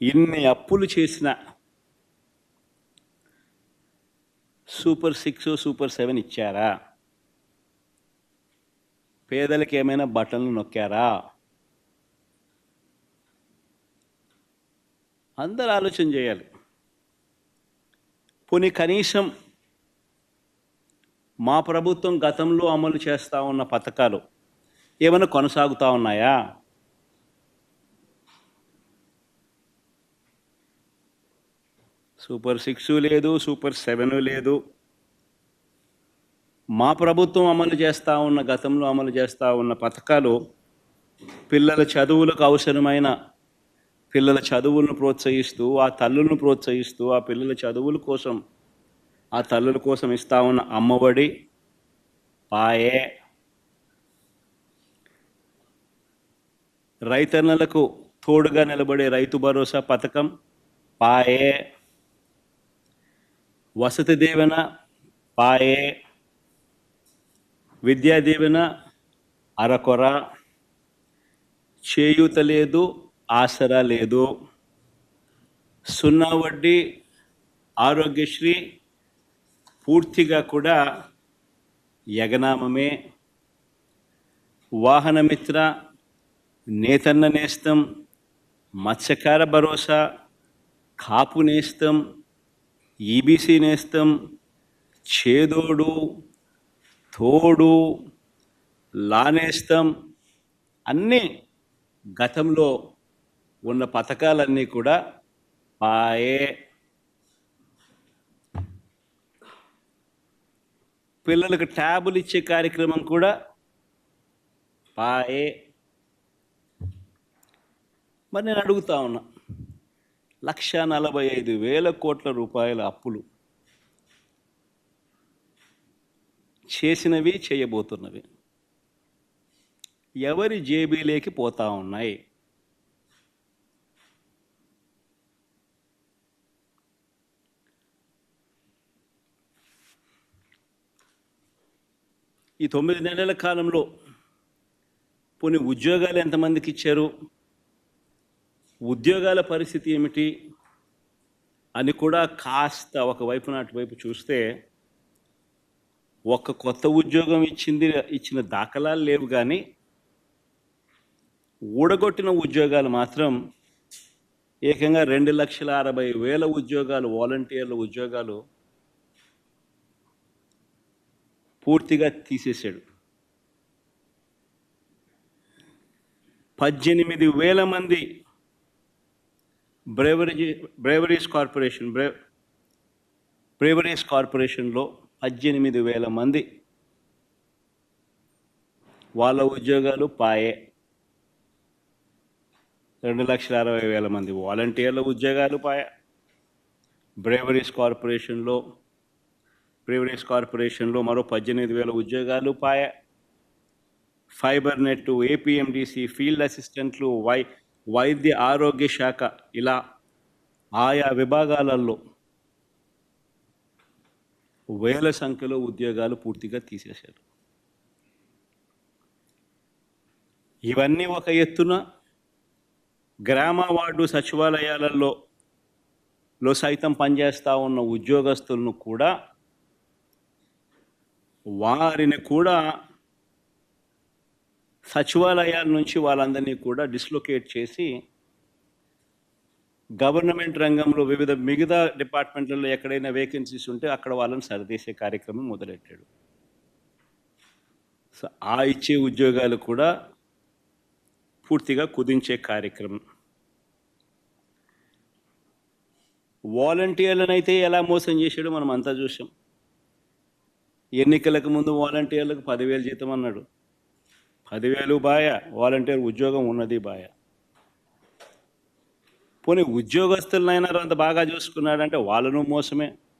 ఇన్ని అప్పులు చేసిన సూపర్ 6 సూపర్ 7 ఇచ్చారా? పేదలకు ఏమైనా బటన్లు నొక్కారా? అందరూ ఆలోచన చేయాలి. పోనీ కనీసం మా ప్రభుత్వం గతంలో అమలు చేస్తూ ఉన్న పథకాలు ఏమైనా కొనసాగుతూ ఉన్నాయా? సూపర్ 6 లేదు, సూపర్ 7 లేదు. మా ప్రభుత్వం అమలు చేస్తూ ఉన్న గతంలో అమలు చేస్తూ ఉన్న పథకాలు పిల్లల చదువులకు అవసరమైన పిల్లల చదువులను ప్రోత్సహిస్తూ, ఆ తల్లులను ప్రోత్సహిస్తూ, ఆ పిల్లల చదువుల కోసం, ఆ తల్లుల కోసం ఇస్తూ ఉన్న అమ్మఒడి పాయే, రైతన్నలకు తోడుగా నిలబడే రైతు భరోసా పథకం పాయే, వసతి దీవెన పాయే, విద్యా దీవెన అరకొర, చేయూత లేదు, ఆసరా లేదు, సున్నా వడ్డీ ఆరోగ్యశ్రీ పూర్తిగా కూడా యగనామమే, వాహనమిత్ర, నేతన్న నేస్తం, మత్స్యకార భరోసా, కాపు నేస్తం, ఈబీసీ నేస్తం, చేదోడు తోడు, లానేస్తం, అన్నీ గతంలో ఉన్న పథకాలన్నీ కూడా పాయే. పిల్లలకు ట్యాబులు ఇచ్చే కార్యక్రమం కూడా పాయే. మరి నేను అడుగుతా ఉన్నా, 1,45,000 కోట్ల రూపాయల అప్పులు చేసినవి, చేయబోతున్నవి ఎవరి జేబీలోకి పోతా ఉన్నాయి? ఈ 9 నెలల కాలంలో పోనీ ఉద్యోగాలు ఎంతమందికి ఇచ్చారు, ఉద్యోగాల పరిస్థితి ఏమిటి అని కూడా కాస్త ఒకవైపు అటువైపు చూస్తే, ఒక్క కొత్త ఉద్యోగం ఇచ్చిన దాఖలాలు లేవు, కానీ ఊడగొట్టిన ఉద్యోగాలు మాత్రం ఏకంగా 2,60,000 ఉద్యోగాలు, వాలంటీర్ల ఉద్యోగాలు పూర్తిగా తీసేశాడు. 18,000 మంది బ్రేవరీస్ కార్పొరేషన్లో 18,000 మంది వాళ్ళ ఉద్యోగాలు పాయే. 2,60,000 మంది వాలంటీర్ల ఉద్యోగాలు పాయే. బ్రేవరీస్ కార్పొరేషన్లో మరో 18,000 ఉద్యోగాలు పాయే. ఫైబర్ నెట్, ఏపీఎండిసి, ఫీల్డ్ అసిస్టెంట్లు, వైద్య ఆరోగ్య శాఖ, ఇలా ఆయా విభాగాలలో వేల సంఖ్యలో ఉద్యోగాలు పూర్తిగా తీసేశారు. ఇవన్నీ ఒక ఎత్తున గ్రామ వార్డు సచివాలయాలలో సైతం పనిచేస్తూ ఉన్న ఉద్యోగస్తులను కూడా, వారిని కూడా సచివాలయాల నుంచి వాళ్ళందరినీ కూడా డిస్లొకేట్ చేసి గవర్నమెంట్ రంగంలో మిగతా డిపార్ట్మెంట్లలో ఎక్కడైనా వేకెన్సీస్ ఉంటే అక్కడ వాళ్ళని సరిదేసే కార్యక్రమం మొదలెట్టాడు. సో ఆ ఇచ్చే ఉద్యోగాలు కూడా పూర్తిగా కుదించే కార్యక్రమం. వాలంటీర్లనైతే ఎలా మోసం చేశాడో మనం అంతా చూసాం. ఎన్నికలకు ముందు వాలంటీర్లకు 10,000 జీతం అన్నాడు. 10,000 బాయ, వాలంటీర్ ఉద్యోగం ఉన్నది బాయ. పోనీ ఉద్యోగస్తులనైనా అంత బాగా చూసుకున్నాడంటే వాళ్ళను మోసమే.